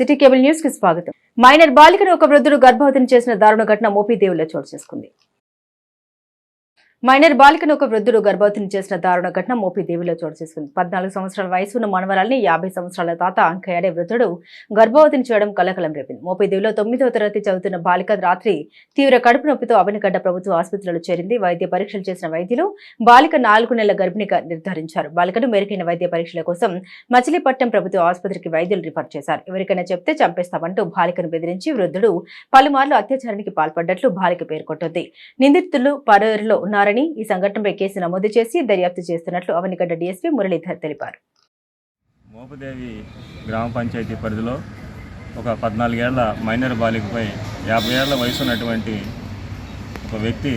City cable news కి స్వాగతం. Minor బాలికను ఒక వృద్ధుడు గర్భవతిని చేసిన దారుణ ఘటన మోపిదేవిలో చోటు చేసుకుంది. మైనర్ బాలికను ఒక వృద్ధుడు గర్భవతిని చేసిన దారుణ ఘటన మోపిదేవిలో చోటు చేసుకుంది. 14 సంవత్సరాల వయసు ఉన్న మనవరాల్ని 50 సంవత్సరాల తాత అంకయ్యాడే వృద్ధుడు గర్భవతిని చేయడం కలకలం రేపింది. మోపిదేవిలో 9వ తరగతి చదువుతున్న బాలిక రాత్రి తీవ్ర కడుపు నొప్పితో అవనిగడ్డ ప్రభుత్వ ఆసుపత్రిలో చేరింది. వైద్య పరీక్షలు చేసిన వైద్యులు బాలిక 4 నెలల గర్భిణిగా నిర్ధారించారు. బాలికను మెరుగైన వైద్య పరీక్షల కోసం మచిలీపట్నం ప్రభుత్వ ఆసుపత్రికి వైద్యులు రిఫర్ చేశారు. ఎవరికైనా చెప్తే చంపేస్తామంటూ బాలికను బెదిరించి వృద్ధుడు పలుమార్లు అత్యాచారానికి పాల్పడ్డట్లు బాలిక పేర్కొంటోంది. నిందితులు పరోరులో ఉన్నారని, ఈ సంఘటనపై కేసు నమోదు చేసి దర్యాప్తు చేస్తున్నట్లు అవనిగడ్డ డీఎస్పీ మురళీధర్ తెలిపారు. మోపిదేవి గ్రామ పంచాయతీ పరిధిలో ఒక 14 ఏళ్ల మైనర్ బాలికపై 50 ఏళ్ల వయసు ఉన్నటువంటి ఒక వ్యక్తి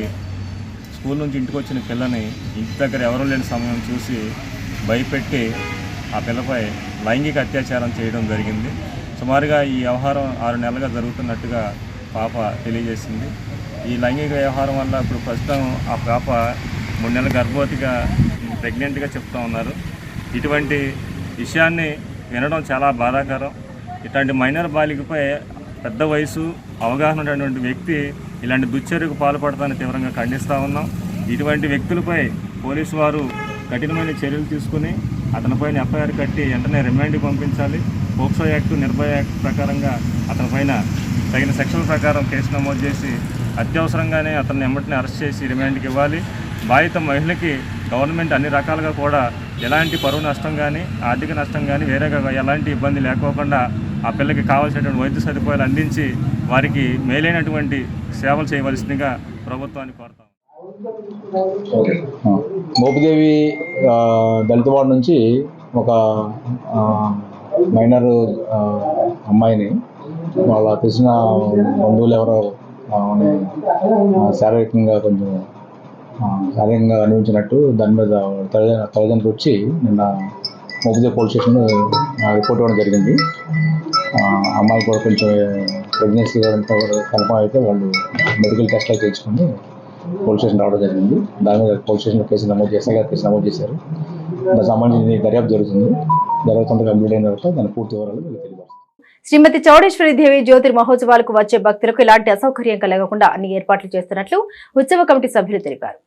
స్కూల్ నుంచి ఇంటికి వచ్చిన పిల్లని ఇంటి దగ్గర ఎవరూ లేని సమయం చూసి భయపెట్టి ఆ పిల్లపై లైంగిక అత్యాచారం చేయడం జరిగింది. సుమారుగా ఈ వ్యవహారం 6 నెలలుగా జరుగుతున్నట్టుగా పాప తెలియజేసింది. ఈ లైంగిక వ్యవహారం వల్ల ఇప్పుడు ప్రస్తుతం ఆ పాప 3 నెలల గర్భవతిగా ప్రెగ్నెంట్గా చెప్తూ ఉన్నారు. ఇటువంటి విషయాన్ని వినడం చాలా బాధాకరం. ఇట్లాంటి మైనర్ బాలికపై పెద్ద వయసు అవగాహన ఉన్నటువంటి వ్యక్తి ఇలాంటి దుశ్చర్యకు పాల్పడతాన్ని తీవ్రంగా ఖండిస్తూ ఉన్నాం. ఇటువంటి వ్యక్తులపై పోలీసు వారు కఠినమైన చర్యలు తీసుకుని అతనిపైన ఎఫ్ఐఆర్ కట్టి వెంటనే రిమాండ్కి పంపించాలి. పోక్సో యాక్ట్, నిర్భయ యాక్ట్ ప్రకారంగా అతనిపైన తగిన సెక్షన్ల ప్రకారం కేసు నమోదు చేసి అత్యవసరంగానే అతన్ని వెంటనే అరెస్ట్ చేసి రిమాండ్కి ఇవ్వాలి. బాధిత మహిళకి గవర్నమెంట్ అన్ని రకాలుగా కూడా ఎలాంటి పరువు నష్టం కానీ, ఆర్థిక నష్టం కానీ, వేరేగా ఎలాంటి ఇబ్బంది లేకోకుండా ఆ పిల్లకి కావాల్సినటువంటి వైద్య సదుపాయాలు అందించి వారికి మేలైనటువంటి సేవలు చేయవలసిందిగా ప్రభుత్వాన్ని కోరుతాం. మోపిదేవి దళితవాడ నుంచి ఒక మైనర్ అమ్మాయిని వాళ్ళ తెలిసిన బంధువులు ఎవరో శారీరకంగా అనిపించినట్టు దాని మీద తల్లిదండ్రులు వచ్చి నిన్న మోపిదేవి పోలీస్ స్టేషన్ రిపోర్ట్ ఇవ్వడం జరిగింది. అమ్మాయి కూడా కొంచెం ప్రెగ్నెన్సీ కన్ఫర్మ్ అయితే వాళ్ళు మెడికల్ టెస్ట్లు చేయించుకొని పోలీస్ స్టేషన్ రావడం జరిగింది. దాని మీద పోలీస్ స్టేషన్లో కేసు నమోదు చేశారు. దానికి సంబంధించి దర్యాప్తు జరుగుతుంది. కంప్లీట్ అయిన తర్వాత దాని పూర్తి వివరాలు తెలియదు. శ్రీమతి చౌడేశ్వరి దేవి జ్యోతి మహోత్సవాలకు వచ్చే భక్తులకు ఎలాంటి అసౌకర్యం కలగకుండా అన్ని ఏర్పాట్లు చేస్తున్నట్లు ఉత్సవ కమిటీ సభ్యులు తెలిపారు.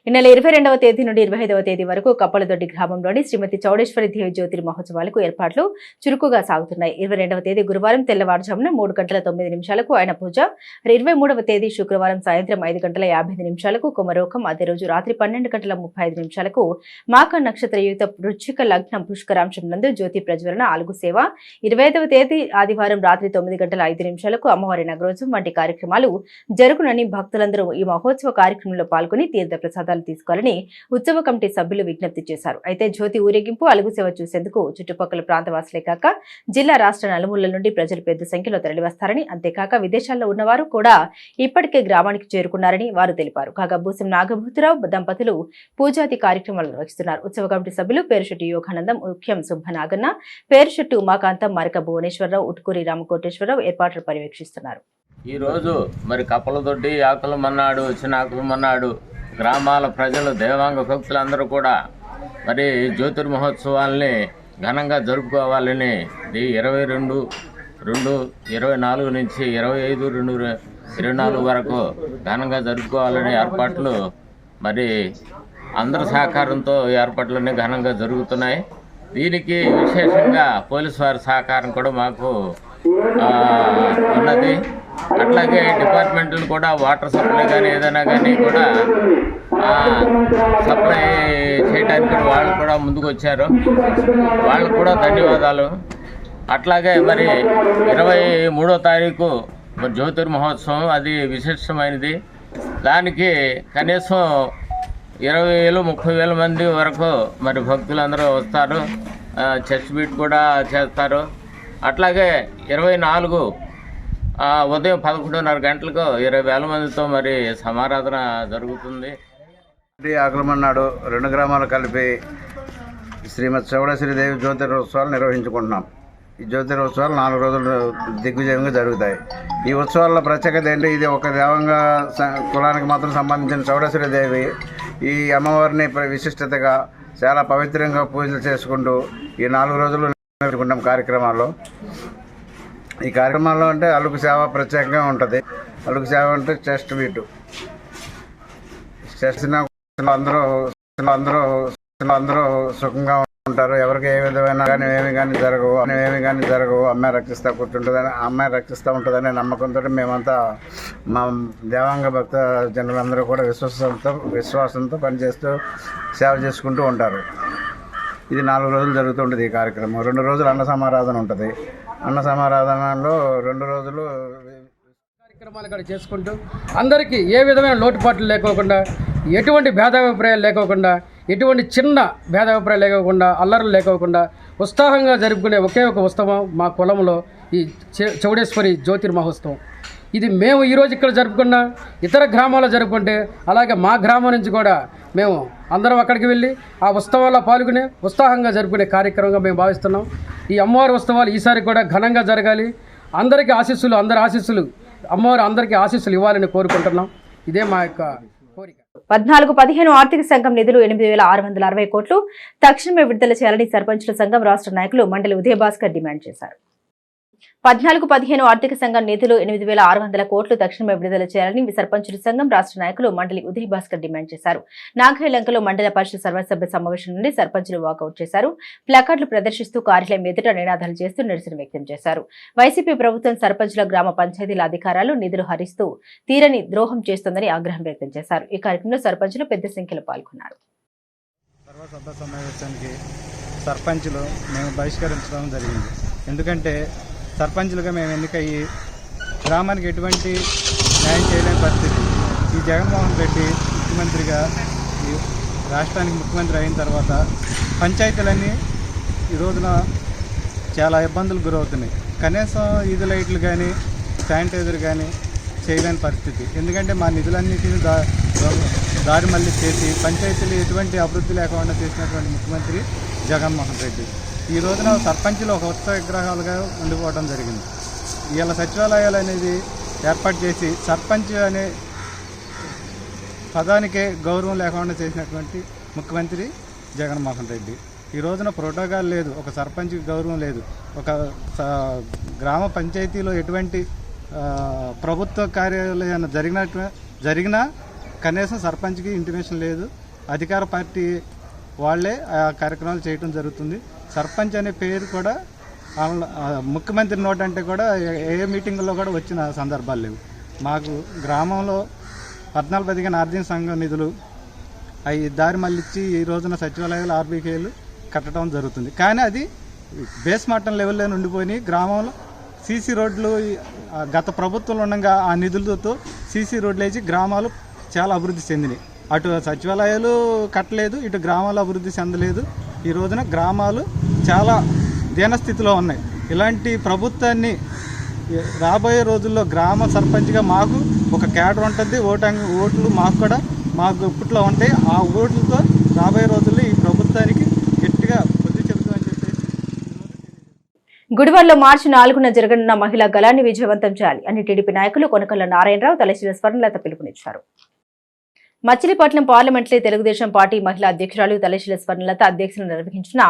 ఈ నెల 22వ తేదీ నుండి 25వ తేదీ వరకు కప్పలదొడ్డి గ్రామంలోని శ్రీమతి చౌడేశ్వరి దేవి జ్యోతి మహోత్సవాలకు ఏర్పాట్లు చురుకుగా సాగుతున్నాయి. 22వ తేదీ గురువారం తెల్లవారుజామున 3:09 ఆయన పూజ, 23వ తేదీ శుక్రవారం సాయంత్రం 5:50 కుమరోకం, అదే రోజు రాత్రి 12:35 మాఘ నక్షత్రయుక్త వృశ్చిక లగ్నం పుష్కరాంశం నందు జ్యోతి ప్రజ్వలన, అలుగు సేవ, 25వ తేదీ ఆదివారం రాత్రి 9:05 అమ్మవారి నగరోత్సవం వంటి కార్యక్రమాలు జరుగునని భక్తులందరూ ఈ మహోత్సవ కార్యక్రమంలో పాల్గొని తీర్థ ప్రసాదాలు తీసుకోవాలని ఉత్సవ కమిటీ సభ్యులు విజ్ఞప్తి చేశారు. అయితే జ్యోతి ఊరేగింపు, అలుగు సేవ చూసేందుకు చుట్టుపక్కల ప్రాంతవాసులే కాక జిల్లా, రాష్ట్ర నలుమూలల నుండి ప్రజలు పెద్ద సంఖ్యలో తరలివస్తారని, అంతేకాక విదేశాల్లో ఉన్నవారు కూడా ఇప్పటికే గ్రామానికి చేరుకున్నారని వారు తెలిపారు. కాగా బూసం నాగభూతిరావు దంపతులు పూజాది కార్యక్రమాలు నిర్వహిస్తున్నారు. ఉత్సవ కమిటీ సభ్యులు పేరుశెట్టి యోగానందం, ముఖ్యం సుబ్బనాగన్న, పేరుశెట్టి ఉమాకాంతం, మరక భువనేశ్వరరావు, ఉట్కూరి రామకోటేశ్వరరావు ఏర్పాట్లు పర్యవేక్షిస్తున్నారు. ఈరోజు మరి కప్పలదొడ్డి, ఆకుల మన్నాడు, చిన్న ఆకుల మన్నాడు గ్రామాల ప్రజలు, దేవాంగ భక్తులందరూ కూడా మరి జ్యోతిర్ మహోత్సవాల్ని ఘనంగా జరుపుకోవాలని 22/2/24 నుంచి 25/2/24 వరకు ఘనంగా జరుపుకోవాలనే ఏర్పాట్లు మరి అందరి సహకారంతో ఏర్పాట్లన్నీ ఘనంగా జరుగుతున్నాయి. దీనికి విశేషంగా పోలీసు వారి సహకారం కూడా మాకు ఉన్నది. అట్లాగే డిపార్ట్మెంట్లు కూడా వాటర్ సప్లై కానీ ఏదైనా కానీ కూడా సప్లై చేయడానికి వాళ్ళు కూడా ముందుకు వచ్చారు. వాళ్ళకు కూడా ధన్యవాదాలు. అట్లాగే మరి 23వ తారీఖు జ్యోతిర్ మహోత్సవం, అది విశిష్టమైనది. దానికి కనీసం 20,000-30,000 మంది వరకు మరి భక్తులందరూ వస్తారు. చర్చ్ బీట్ కూడా చేస్తారు. అట్లాగే 24 ఉదయం 11:30 గంటలకు 20,000 మందితో మరి సమారాధన జరుగుతుంది. ఆకులమన్నాడు 2 గ్రామాలు కలిపి శ్రీమతి చౌడేశ్వరి దేవి జ్యోతిరోత్సవాలు నిర్వహించుకుంటున్నాం. ఈ జ్యోతిరోత్సవాలు 4 రోజులు దిగ్విజయంగా జరుగుతాయి. ఈ ఉత్సవాల్లో ప్రత్యేకత ఏంటి, ఇది ఒక దేవంగా కులానికి మాత్రం సంబంధించిన చౌడేశ్వరి దేవి. ఈ అమ్మవారిని విశిష్టతగా చాలా పవిత్రంగా పూజలు చేసుకుంటూ ఈ 4 రోజులు నిర్వహించుకుంటాం కార్యక్రమాల్లో. ఈ కార్యక్రమాల్లో అంటే అలుగు సేవ ప్రత్యేకంగా ఉంటుంది. అలుగు సేవ అంటే చెస్ట్ బీటు అందరూ సుఖంగా ఉంటారు. ఎవరికి ఏ విధమైన కానీ ఏమి కానీ జరగవు. అమ్మాయి రక్షిస్తూ ఉంటుందని నమ్మకంతో మేమంతా మా దేవాంగ భక్త జనులందరూ కూడా విశ్వాసంతో పనిచేస్తూ సేవ చేసుకుంటూ ఉంటారు. ఇది 4 రోజులు జరుగుతుంటుంది ఈ కార్యక్రమం. 2 రోజులు అన్న సమారాధన ఉంటుంది. అన్న సమారాధనలో 2 రోజులు కార్యక్రమాలు కూడా చేసుకుంటూ అందరికీ ఏ విధమైన లోటుపాట్లు లేకోకుండా, ఎటువంటి భేదాభిప్రాయాలు లేకోకుండా, ఎటువంటి చిన్న భేదాభిప్రాయాలు లేకోకుండా, అల్లర్లు లేకోకుండా ఉత్సాహంగా జరుపుకునే ఒకే ఒక ఉత్సవం మా కులంలో ఈ చౌడేశ్వరి జ్యోతిర్ మహోత్సవం. ఇది మేము ఈరోజు ఇక్కడ జరుపుకున్న ఇతర గ్రామాల్లో జరుపుకుంటే, అలాగే మా గ్రామం నుంచి కూడా మేము అందరం అక్కడికి వెళ్ళి ఆ ఉత్సవాల్లో పాల్గొని ఉత్సాహంగా జరుపుకునే కార్యక్రమంగా మేము భావిస్తున్నాం. ఈ అమ్మవారి ఉత్సవాలు ఈసారి కూడా ఘనంగా జరగాలి. అందరికీ ఆశీస్సులు, అమ్మవారు అందరికీ ఆశీస్సులు ఇవ్వాలని కోరుకుంటున్నాం. ఇదే మా యొక్క కోరిక. 14-15 ఆర్థిక సంఘం నిధులు 8,660 కోట్లు తక్షణమే విడుదల చేయాలని సర్పంచుల సంఘం రాష్ట్ర నాయకులు మండలి ఉదయభాస్కర్ డిమాండ్ చేశారు. 14-15 ఆర్థిక సంఘం నిధులు 8,600 కోట్లు తక్షణమే విడుదల చేయాలని సర్పంచుల సంఘం రాష్ట్ర నాయకులు మండలి ఉదయభాస్కర్ డిమాండ్ చేశారు. నాగైలంకలో మండల పరిషత్ సర్వసభ్య సమావేశం నుండి సర్పంచులు వాకౌట్ చేశారు. ప్లకార్డులు ప్రదర్శిస్తూ కార్యాలయం ఎదుట నినాదాలు చేస్తూ నిరసన వ్యక్తం చేశారు. వైసీపీ ప్రభుత్వం సర్పంచుల గ్రామ పంచాయతీల అధికారాలు నిధులు హరిస్తూ తీరని ద్రోహం చేస్తోందని ఆగ్రహం వ్యక్తం చేశారు. ఈ కార్యక్రమంలో సర్పంచులు పెద్ద సంఖ్యలో పాల్గొన్నారు. సర్వసభ్య సమావేశానికి సర్పంచులు మేము బహిష్కరించడం జరిగింది. ఎందుకంటే సర్పంచులుగా మేము ఎన్నికయ్యి గ్రామానికి ఎటువంటి న్యాయం చేయలేని పరిస్థితి. ఈ జగన్మోహన్ రెడ్డి ముఖ్యమంత్రిగా ఈ రాష్ట్రానికి ముఖ్యమంత్రి అయిన తర్వాత పంచాయతీలన్నీ ఈ రోజున చాలా ఇబ్బందులు గురవుతున్నాయి. కనీసం ఈది లైట్లు కానీ శానిటైజర్ కానీ చేయలేని పరిస్థితి. ఎందుకంటే మా నిధులన్నిటిని దారి మళ్ళీ చేసి పంచాయతీలు ఎటువంటి అభివృద్ధి లేకుండా చేసినటువంటి ముఖ్యమంత్రి జగన్మోహన్ రెడ్డి ఈ రోజున సర్పంచులు ఒక ఉత్సవ విగ్రహాలుగా ఉండిపోవడం జరిగింది. ఇవాళ సచివాలయాలు అనేది ఏర్పాటు చేసి సర్పంచ్ అనే పదానికే గౌరవం లేకుండా చేసినటువంటి ముఖ్యమంత్రి జగన్మోహన్ రెడ్డి. ఈ రోజున ప్రోటోకాల్ లేదు, ఒక సర్పంచ్కి గౌరవం లేదు, ఒక గ్రామ పంచాయతీలో ఎటువంటి ప్రభుత్వ కార్యాలయం జరిగినా కనీసం సర్పంచ్కి ఇంటిమేషన్ లేదు. అధికార పార్టీ వాళ్ళే ఆ కార్యక్రమాలు చేయడం జరుగుతుంది. సర్పంచ్ అనే పేరు కూడా ముఖ్యమంత్రి నోట్ అంటే కూడా ఏ మీటింగుల్లో కూడా వచ్చిన సందర్భాలు లేవు. మాకు గ్రామంలో 14-15 ఆర్థిక సంఘం నిధులు అవి దారి మళ్ళిచ్చి ఈ రోజున సచివాలయాలు ఆర్బీకేలు కట్టడం జరుగుతుంది. కానీ అది బేస్ మట్టం లెవెల్లో ఉండిపోయి గ్రామంలో సీసీ రోడ్లు గత ప్రభుత్వంలో ఉండగా ఆ నిధులతో సీసీ రోడ్లు వేసి గ్రామాలు చాలా అభివృద్ధి చెందినాయి. అటు సచివాలయాలు కట్టలేదు, ఇటు గ్రామాలు అభివృద్ధి చెందలేదు. ఈ రోజున గ్రామాలు చాలా దీనస్థితిలో ఉన్నాయి. ఇలాంటి ప్రభుత్వాన్ని రాబోయే రోజుల్లో గ్రామ సర్పంచ్గా మాకు ఒక క్యాడర్ ఉంటుంది, ఓట్లు మాకు ఇప్పట్లో ఉంటాయి. ఆ ఓట్లతో రాబోయే రోజుల్లో ఈ ప్రభుత్వానికి గట్టిగా బుద్ధి చెబుతామని చెప్పేసి గుడివాడలో మార్చి 4న జరగనున్న మహిళా గళాన్ని విజయవంతం చేయాలి అని టీడీపీ నాయకులు కొనకళ్ళ నారాయణరావు, తలశీల స్వర్ణలత పిలుపునిచ్చారు. మచిలీపట్నం పార్లమెంటరీ తెలుగుదేశం పార్టీ మహిళా అధ్యక్షురాలు తలశీల స్వర్ణలత అధ్యక్షతన నిర్వహించిన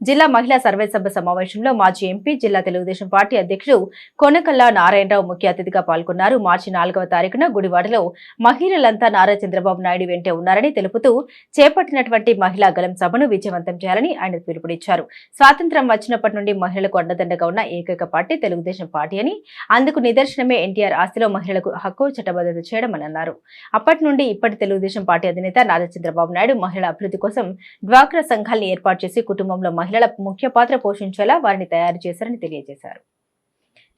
జిల్లా మహిళా సర్వసభ్య సమావేశంలో మాజీ ఎంపీ, జిల్లా తెలుగుదేశం పార్టీ అధ్యక్షుడు కొనకళ్ళ నారాయణరావు ముఖ్య అతిథిగా పాల్గొన్నారు. మార్చి 4వ తారీఖున గుడివాడలో మహిళలంతా నారా చంద్రబాబు నాయుడు వెంటే ఉన్నారని తెలుపుతూ చేపట్టినటువంటి మహిళా గళం సభను విజయవంతం చేయాలని ఆయన పిలుపునిచ్చారు. స్వాతంత్ర్యం వచ్చినప్పటి నుండి మహిళలకు అండదండగా ఉన్న ఏకైక పార్టీ తెలుగుదేశం పార్టీ అని, అందుకు నిదర్శనమే ఎన్టీఆర్ ఆస్తిలో మహిళలకు హక్కు చట్టబద్ధత చేయడం అని అన్నారు. అప్పటి నుండి ఇప్పటి తెలుగుదేశం పార్టీ అధినేత నారా చంద్రబాబు నాయుడు మహిళల అభివృద్ధి కోసం డ్వాక్రా సంఘాలను ఏర్పాటు చేసి కుటుంబంలో మహిళల ముఖ్య పాత్ర పోషించేలా వారిని తయారు చేశారని తెలియజేశారు.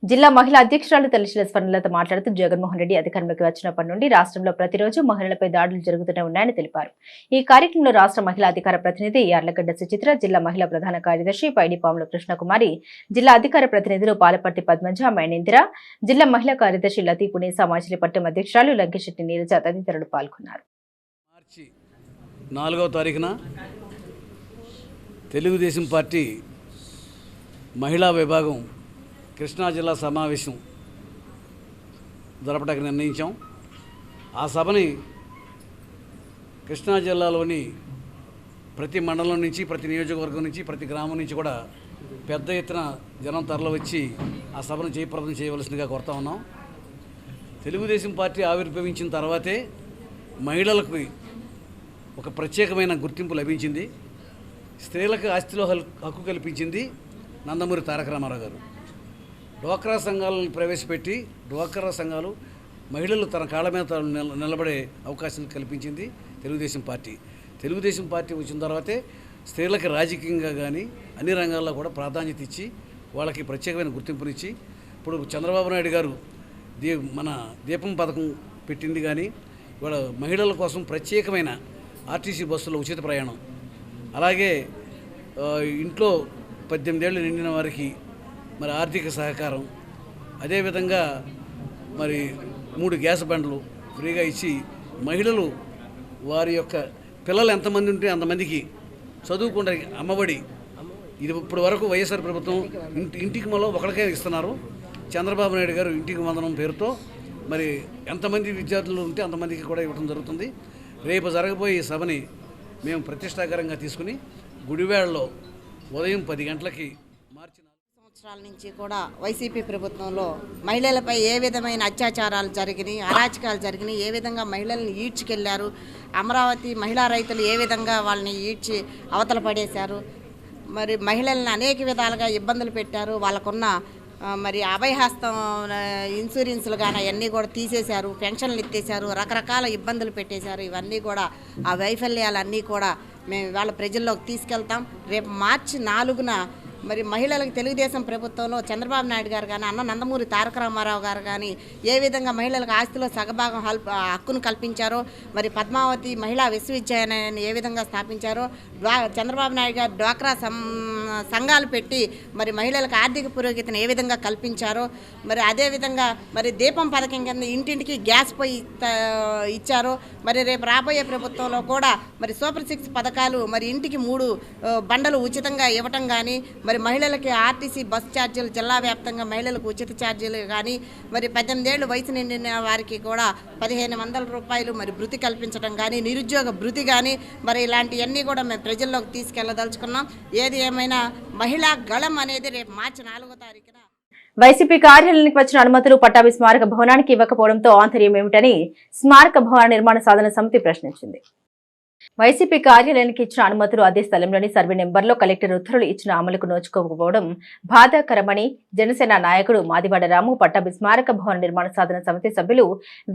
జిల్లా మహిళా అధ్యక్షురాలు తలశీల స్వర్ణలత మాట్లాడుతూ జగన్మోహన్ రెడ్డి అధికారంలోకి వచ్చినప్పటి నుండి రాష్ట్రంలో ప్రతిరోజు మహిళలపై దాడులు జరుగుతూనే ఉన్నాయని తెలిపారు. ఈ కార్యక్రమంలో రాష్ట్ర మహిళా అధికార ప్రతినిధి యార్లగడ్డ సుచిత్ర, జిల్లా మహిళా ప్రధాన కార్యదర్శి పైడిపాముల కృష్ణకుమారి, జిల్లా అధికార ప్రతినిధులు పాలపర్తి పద్మజ, మైనేంద్ర, జిల్లా మహిళా కార్యదర్శి లతీ పునేసా, మచిలీపట్నం అధ్యక్షురాలు లంకిశెట్టి నీరజ తదితరులు పాల్గొన్నారు. మార్చి 4వ తారీఖున తెలుగుదేశం పార్టీ మహిళా విభాగం కృష్ణా జిల్లా సమావేశం జరపడానికి నిర్ణయించాం. ఆ సభని కృష్ణా జిల్లాలోని ప్రతి మండలం నుంచి, ప్రతి నియోజకవర్గం నుంచి, ప్రతి గ్రామం నుంచి కూడా పెద్ద ఎత్తున జనం తరలి వచ్చి ఆ సభను జయప్రదం చేయవలసిందిగా కోరుతా ఉన్నాం. తెలుగుదేశం పార్టీ ఆవిర్భవించిన తర్వాతే మహిళలకు ఒక ప్రత్యేకమైన గుర్తింపు లభించింది. స్త్రీలకు ఆస్తిలో హక్కు కల్పించింది నందమూరి తారక రామారావు గారు. డ్వాక్రా సంఘాలను ప్రవేశపెట్టి డ్వాక్రా సంఘాలు మహిళలు తన కాళ్ళ మీద నిలబడే అవకాశం కల్పించింది తెలుగుదేశం పార్టీ. తెలుగుదేశం పార్టీ వచ్చిన తర్వాతే స్త్రీలకు రాజకీయంగా కానీ అన్ని రంగాల్లో కూడా ప్రాధాన్యత ఇచ్చి వాళ్ళకి ప్రత్యేకమైన గుర్తింపునిచ్చి ఇప్పుడు చంద్రబాబు నాయుడు గారు మన దీపం పథకం పెట్టింది. కానీ ఇవాళ మహిళల కోసం ప్రత్యేకమైన ఆర్టీసీ బస్సులో ఉచిత ప్రయాణం, అలాగే ఇంట్లో 18 ఏళ్ళు నిండిన వారికి మరి ఆర్థిక సహకారం, అదేవిధంగా మరి 3 గ్యాస్ బండ్లు ఫ్రీగా ఇచ్చి మహిళలు వారి యొక్క పిల్లలు ఎంతమంది ఉంటే అంతమందికి చదువుకుంటే అమ్మఒడి. ఇది ఇప్పటి వరకు వైఎస్ఆర్ ప్రభుత్వం ఇంటికి మళ్ళీ ఒకరికే ఇస్తున్నారు. చంద్రబాబు నాయుడు గారు ఇంటికి వందనం పేరుతో మరి ఎంతమంది విద్యార్థులు ఉంటే అంతమందికి కూడా ఇవ్వడం జరుగుతుంది. రేపు జరగబోయే సభని మేము ప్రతిష్టాకరంగా తీసుకుని గుడివాడలో ఉదయం 10 గంటలకి మార్చి సంవత్సరాల నుంచి కూడా వైసీపీ ప్రభుత్వంలో మహిళలపై ఏ విధమైన అత్యాచారాలు జరిగినాయి, అరాచకాలు జరిగినాయి, ఏ విధంగా మహిళల్ని ఈడ్చుకెళ్లారు, అమరావతి మహిళా రైతులు ఏ విధంగా వాళ్ళని ఈడ్చి అవతల పడేశారు, మరి మహిళల్ని అనేక విధాలుగా ఇబ్బందులు పెట్టారు. వాళ్ళకున్న మరి అభయహస్తం ఇన్సూరెన్సులు కానీ అవన్నీ కూడా తీసేశారు, పెన్షన్లు ఎత్తేసారు, రకరకాల ఇబ్బందులు పెట్టేశారు. ఇవన్నీ కూడా ఆ వైఫల్యాలన్నీ కూడా మేము ఇవాళ ప్రజల్లోకి తీసుకెళ్తాం. రేపు మార్చి 4న మరి మహిళలకు తెలుగుదేశం ప్రభుత్వంలో చంద్రబాబు నాయుడు గారు కానీ నందమూరి తారక రామారావు గారు కానీ ఏ విధంగా మహిళలకు ఆస్తిలో సగభాగం హక్కును కల్పించారో, మరి పద్మావతి మహిళా విశ్వవిద్యాలయాన్ని ఏ విధంగా స్థాపించారో, చంద్రబాబు నాయుడు గారు డ్వాక్రా సంఘాలు పెట్టి మరి మహిళలకు ఆర్థిక పురోగతిని ఏ విధంగా కల్పించారో, మరి అదేవిధంగా మరి దీపం పథకం కింద ఇంటింటికి గ్యాస్ పొయ్యి ఇచ్చారో, మరి రేపు రాబోయే ప్రభుత్వంలో కూడా మరి సూపర్ 6 పథకాలు, మరి ఇంటికి 3 బండలు ఉచితంగా ఇవ్వటం కానీ, మరి మహిళలకి ఆర్టీసీ బస్ ఛార్జీలు జిల్లా వ్యాప్తంగా మహిళలకు ఉచిత ఛార్జీలు కానీ, మరి 18 ఏళ్ళు వయసు నిండిన వారికి కూడా 1500 రూపాయలు మరి భృతి కల్పించడం కానీ, నిరుద్యోగ భృతి కానీ, మరి ఇలాంటివన్నీ కూడా మేము ప్రజల్లోకి తీసుకెళ్లదలుచుకున్నాం. ఏది ఏమైనా మహిళా గళం అనేది రేపు మార్చి 4వ తారీఖున వైసీపీ కార్యాలయానికి వచ్చిన అనుమతులు పట్టాభి స్మారక భవనానికి ఇవ్వకపోవడంతో ఆంతర్యం ఏమిటని స్మారక భవన నిర్మాణ సాధన సమితి ప్రశ్నించింది. వైసీపీ కార్యాలయానికి ఇచ్చిన అనుమతులు అదే స్థలంలోని సర్వే నెంబర్లో కలెక్టర్ ఉత్తర్వులు ఇచ్చిన అమలుకు నోచుకోకపోవడం బాధాకరమని జనసేన నాయకుడు మాదివాడ రాము, పట్టాభి స్మారక భవన నిర్మాణ సాధన సమితి సభ్యులు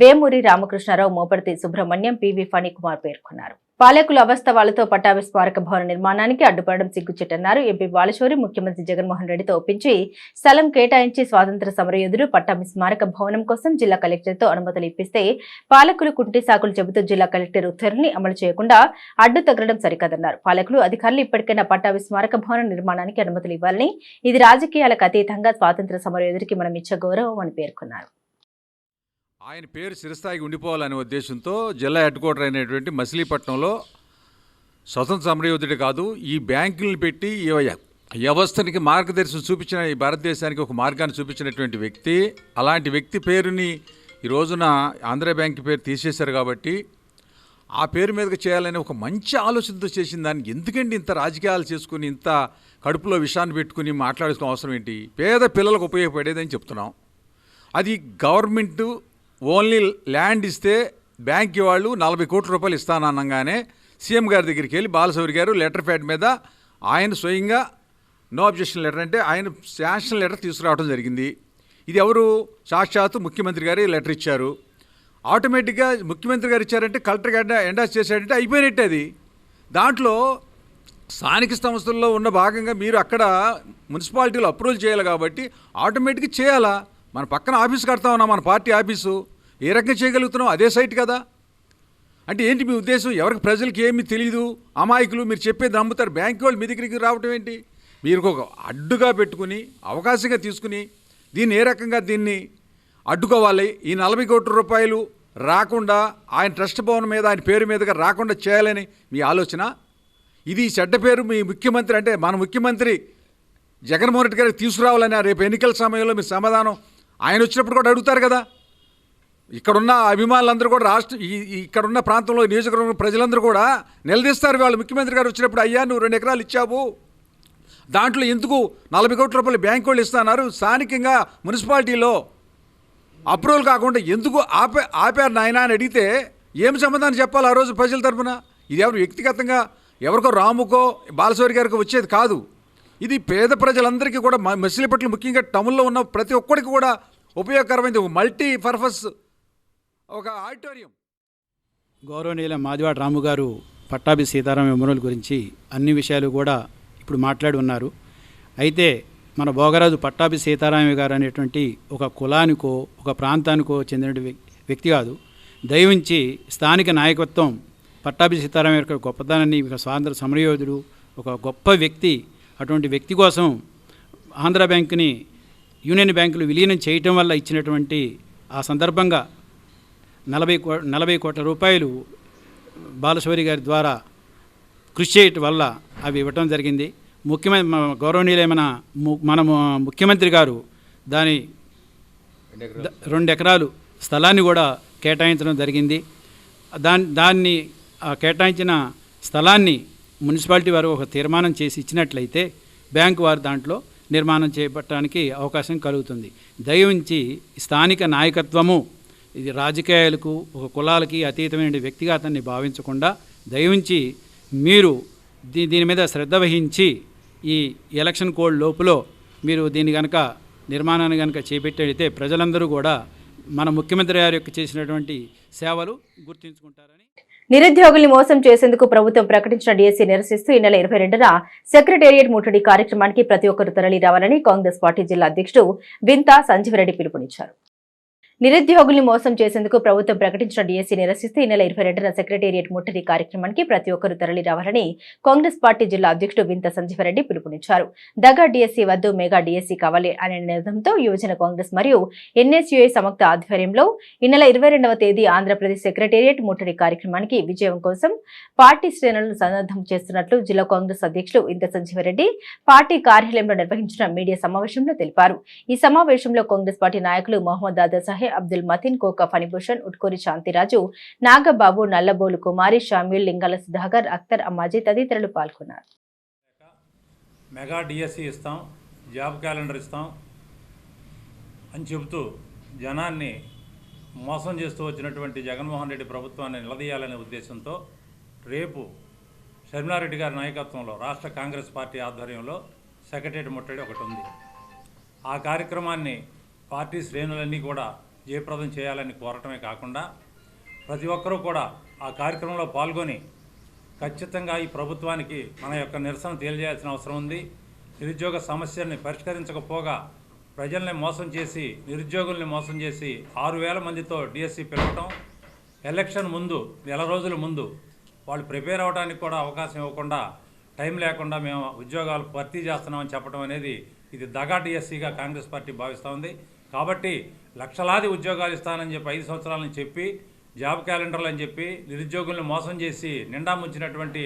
వేమూరి రామకృష్ణారావు, మోపర్తి సుబ్రహ్మణ్యం, పివి ఫణికుమార్ పేర్కొన్నారు. పాలకుల అవస్థవాలతో పట్టాభి స్మారక భవన నిర్మాణానికి అడ్డుపడడం సిగ్గుచేటన్నారు. ఎంపీ బాలశౌరి ముఖ్యమంత్రి జగన్మోహన్ రెడ్డితో ఒప్పించి స్థలం కేటాయించి స్వాతంత్ర సమరయోధుడు పట్టాభి స్మారక భవనం కోసం జిల్లా కలెక్టర్తో అనుమతులు ఇప్పిస్తే పాలకులు కుంటి సాకులు చెబుతూ జిల్లా కలెక్టర్ ఉత్తర్వుల్ని అమలు చేయకుండా అడ్డు తగలడం సరికాదన్నారు. పాలకులు అధికారులు ఇప్పటికైనా పట్టాభి స్మారక భవన నిర్మాణానికి అనుమతులు ఇవ్వాలని, ఇది రాజకీయాలకు అతీతంగా స్వాతంత్ర సమరయోధుడికి మనం ఇచ్చే గౌరవం అని పేర్కొన్నారు. ఆయన పేరు చిరస్థాయికి ఉండిపోవాలనే ఉద్దేశంతో జిల్లా హెడ్ క్వార్టర్ అయినటువంటి మచిలీపట్నంలో స్వతంత్ర సమరయోధుడే కాదు, ఈ బ్యాంకులను పెట్టి ఈ వ్యవస్థనికి మార్గదర్శనం చూపించిన, ఈ భారతదేశానికి ఒక మార్గాన్ని చూపించినటువంటి వ్యక్తి. అలాంటి వ్యక్తి పేరుని ఈ రోజున ఆంధ్ర బ్యాంక్ పేరు తీసేశారు. కాబట్టి ఆ పేరు మీదకి చేయాలని ఒక మంచి ఆలోచనతో చేసిన దాన్ని ఎందుకంటే ఇంత రాజకీయాలు చేసుకుని, ఇంత కడుపులో విషయాన్ని పెట్టుకుని మాట్లాడుకునే అవసరం ఏంటి? పేద పిల్లలకు ఉపయోగపడేదని చెప్తున్నాం. అది గవర్నమెంటు ఓన్లీ ల్యాండ్ ఇస్తే బ్యాంక్ వాళ్ళు 40 కోట్ల రూపాయలు ఇస్తాననగానే సీఎం గారి దగ్గరికి వెళ్ళి బాలశౌరి గారు లెటర్ ప్యాడ్ మీద ఆయన స్వయంగా నో అబ్జెక్షన్ లెటర్ అంటే ఆయన శాంక్షన్ లెటర్ తీసుకురావడం జరిగింది. ఇది ఎవరు? సాక్షాత్తు ముఖ్యమంత్రి గారు లెటర్ ఇచ్చారు. ఆటోమేటిక్గా ముఖ్యమంత్రి గారు ఇచ్చారంటే కలెక్టర్ గారు ఎండాస్ చేశారంటే అయిపోయినట్టే. అది దాంట్లో స్థానిక సంస్థల్లో ఉన్న భాగంగా మీరు అక్కడ మున్సిపాలిటీలో అప్రూవల్ చేయాలి కాబట్టి ఆటోమేటిక్గా చేయాలా? మన పక్కన ఆఫీస్ కడతా ఉన్నాం, మన పార్టీ ఆఫీసు, ఏ రకంగా చేయగలుగుతున్నాం? అదే సైట్ కదా. అంటే ఏంటి మీ ఉద్దేశం? ఎవరికి ప్రజలకి ఏమీ తెలియదు, అమాయకులు, మీరు చెప్పేది నమ్ముతారు. బ్యాంక్ వాళ్ళు మీ దగ్గరికి రావటం ఏంటి? మీరు ఒక అడ్డుగా పెట్టుకుని అవకాశంగా తీసుకుని దీన్ని ఏ రకంగా దీన్ని అడ్డుకోవాలి? ఈ 40 కోట్ల రూపాయలు రాకుండా ఆయన ట్రస్ట్ భవన్ మీద ఆయన పేరు మీదుగా రాకుండా చేయాలని మీ ఆలోచన. ఇది చెడ్డ పేరు మీ ముఖ్యమంత్రి అంటే మన ముఖ్యమంత్రి జగన్మోహన్ రెడ్డి గారికి తీసుకురావాలని రేపు ఎన్నికల సమయంలో మీరు సమాధానం ఆయన వచ్చినప్పుడు కూడా అడుగుతారు కదా. ఇక్కడున్న అభిమానులందరూ కూడా ఇక్కడున్న ప్రాంతంలో నియోజకవర్గం ప్రజలందరూ కూడా నిలదీస్తారు. వాళ్ళు ముఖ్యమంత్రి గారు వచ్చినప్పుడు, అయ్యా నువ్వు 2 ఎకరాలు ఇచ్చావు, దాంట్లో ఎందుకు 40 కోట్ల రూపాయలు బ్యాంకు వాళ్ళు ఇస్తున్నారు, స్థానికంగా మున్సిపాలిటీలో అప్రూవల్ కాకుండా ఎందుకు ఆపారు నాయన అని అడిగితే ఏం సమాధానం చెప్పాలి ఆ రోజు ప్రజల తరఫున? ఇది ఎవరు వ్యక్తిగతంగా ఎవరికో రాముకో బాలశౌరి గారికో వచ్చేది కాదు. ఇది పేద ప్రజలందరికీ కూడా మచిలీపట్నం ముఖ్యంగా టౌన్లో ఉన్న ప్రతి ఒక్కరికి కూడా ఉపయోగకరమైనది. ఒక మల్టీ పర్పస్ ఒక ఆడిటోరియం. గౌరవనీయుల మాదివాడ రాము గారు పట్టాభి సీతారాం ఎమ్మెల్యేల గురించి అన్ని విషయాలు కూడా ఇప్పుడు మాట్లాడి ఉన్నారు. అయితే మన భోగరాజు పట్టాభి సీతారామయ్య గారు అనేటువంటి ఒక కులానికో ఒక ప్రాంతానికో చెందిన వ్యక్తి కాదు. దయవుంచి స్థానిక నాయకత్వం పట్టాభి సీతారామయ్య యొక్క గొప్పతనాన్ని, ఒక స్వాతంత్ర సమరయోధుడు, ఒక గొప్ప వ్యక్తి, అటువంటి వ్యక్తి కోసం ఆంధ్ర బ్యాంకుని యూనియన్ బ్యాంకులు విలీనం చేయటం వల్ల ఇచ్చినటువంటి ఆ సందర్భంగా 40 కోట్ల రూపాయలు బాలశౌరి గారి ద్వారా కృషి చేయటం వల్ల అవి ఇవ్వటం జరిగింది. గౌరవనీయులైన మన ముఖ్యమంత్రి గారు దాని 2 ఎకరాలు స్థలాన్ని కూడా కేటాయించడం జరిగింది. దాన్ని కేటాయించిన స్థలాన్ని మున్సిపాలిటీ వారు ఒక తీర్మానం చేసి ఇచ్చినట్లయితే బ్యాంకు వారు దాంట్లో నిర్మాణం చేపట్టడానికి అవకాశం కలుగుతుంది. దయవుంచి స్థానిక నాయకత్వము ఇది రాజకీయాలకు ఒక కులాలకి అతీతమైన వ్యక్తిగా అతన్ని భావించకుండా దయవుంచి మీరు దీని మీద శ్రద్ధ వహించి ఈ ఎలక్షన్ కోడ్ లోపల మీరు దీన్ని కనుక నిర్మాణాన్ని కనుక చేపట్టయితే ప్రజలందరూ కూడా మన ముఖ్యమంత్రి గారి యొక్క చేసినటువంటి సేవలు గుర్తించుకుంటారని. నిరుద్యోగుల్ని మోసం చేసేందుకు ప్రభుత్వం ప్రకటించిన డిఎస్సీ నిరసిస్తూ ఈ నెల 22న సెక్రటేరియట్ ముట్టడి కార్యక్రమానికి ప్రతి ఒక్కరూ తరలి రావాలని కాంగ్రెస్ పార్టీ జిల్లా అధ్యక్షుడు వింతా సంజీవరెడ్డి పిలుపునిచ్చారు. నిరుద్యోగుల్ని మోసం చేసేందుకు ప్రభుత్వం ప్రకటించిన డిఎస్సీ నిరసిస్తూ ఈ నెల 22న సెక్రటేరియట్ ముట్టడి కార్యక్రమానికి ప్రతి ఒక్కరూ తరలి రావాలని కాంగ్రెస్ పార్టీ జిల్లా అధ్యక్షుడు వింత సంజీవరెడ్డి పిలుపునిచ్చారు. దగా డిఎస్సీ వద్దు, మెగా డిఎస్సీ కావాలి అనే నినాదంతో యువజన కాంగ్రెస్ మరియు ఎన్ఎస్యుఐ సంయుక్త ఆధ్వర్యంలో ఈ నెల 22వ తేదీ ఆంధ్రప్రదేశ్ సెక్రటేరియట్ ముట్టడి కార్యక్రమానికి విజయం కోసం పార్టీ శ్రేణులను సన్నద్ధం చేస్తున్నట్లు జిల్లా కాంగ్రెస్ అధ్యక్షుడు వింత సంజీవరెడ్డి పార్టీ కార్యాలయంలో నిర్వహించిన మీడియా సమావేశంలో తెలిపారు. ఈ సమావేశంలో కాంగ్రెస్ పార్టీ నాయకులు మహమ్మద్ దాదా సాహెబ్, అబ్దుల్ మతీన్, కోకా ఫణిభూషణ్, ఉట్కూరి శాంతిరాజు, నాగబాబు, నల్లబోలు కుమారి, షామ్యూల్, లింగాల సుధాకర్, అఖ్తర్ అమ్మాజీ తదితరులు పాల్గొన్నారు. మెగా డిఎస్సీ ఇస్తాం, జాబ్ క్యాలెండర్ ఇస్తాం అని చెబుతూ జనాన్ని మోసం చేస్తూ వచ్చినటువంటి జగన్మోహన్ రెడ్డి ప్రభుత్వాన్ని నిలదీయాలనే ఉద్దేశంతో రేపు షర్మిలారెడ్డి గారి నాయకత్వంలో రాష్ట్ర కాంగ్రెస్ పార్టీ ఆధ్వర్యంలో సెక్రటేరియట్ ముట్టడి ఒకటి ఉంది. ఆ కార్యక్రమాన్ని పార్టీ శ్రేణులన్నీ కూడా జయప్రదం చేయాలని కోరటమే కాకుండా ప్రతి ఒక్కరూ కూడా ఆ కార్యక్రమంలో పాల్గొని ఖచ్చితంగా ఈ ప్రభుత్వానికి మన యొక్క నిరసన తెలియజేయాల్సిన అవసరం ఉంది. నిరుద్యోగ సమస్యల్ని పరిష్కరించకపోగా ప్రజల్ని మోసం చేసి, నిరుద్యోగుల్ని మోసం చేసి 6,000 మందితో డిఎస్సీ పిలవటం, ఎలక్షన్ ముందు నెల రోజుల ముందు వాళ్ళు ప్రిపేర్ అవ్వడానికి కూడా అవకాశం ఇవ్వకుండా, టైం లేకుండా మేము ఉద్యోగాలు భర్తీ చేస్తున్నామని చెప్పడం అనేది ఇది దగా డిఎస్సీగా కాంగ్రెస్ పార్టీ భావిస్తూ ఉంది. కాబట్టి లక్షలాది ఉద్యోగాలు ఇస్తానని చెప్పి 5 సంవత్సరాలని చెప్పి, జాబ్ క్యాలెండర్లు అని చెప్పి నిరుద్యోగులను మోసం చేసి నిండా ముంచినటువంటి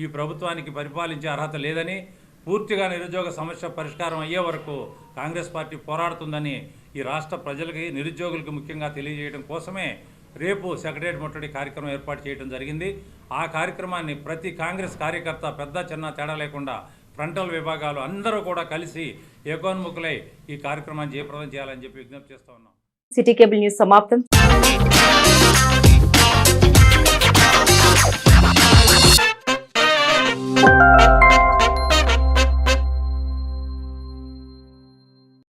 ఈ ప్రభుత్వానికి పరిపాలించే అర్హత లేదని, పూర్తిగా నిరుద్యోగ సమస్య పరిష్కారం అయ్యే వరకు కాంగ్రెస్ పార్టీ పోరాడుతుందని ఈ రాష్ట్ర ప్రజలకి, నిరుద్యోగులకు ముఖ్యంగా తెలియజేయడం కోసమే రేపు సెక్రటేరియట్ ముట్టడి కార్యక్రమం ఏర్పాటు చేయడం జరిగింది. ఆ కార్యక్రమాన్ని ప్రతి కాంగ్రెస్ కార్యకర్త పెద్ద చిన్న తేడా లేకుండా ఫ్రంటల్ విభాగాలు అందరూ కూడా కలిసి ఏకోన్ముఖులై ఈ కార్యక్రమాన్ని జయప్రదం చేయాలని చెప్పి విజ్ఞప్తి చేస్తూ ఉన్నాం. సిటీ కేబుల్ న్యూస్ సమాప్తం.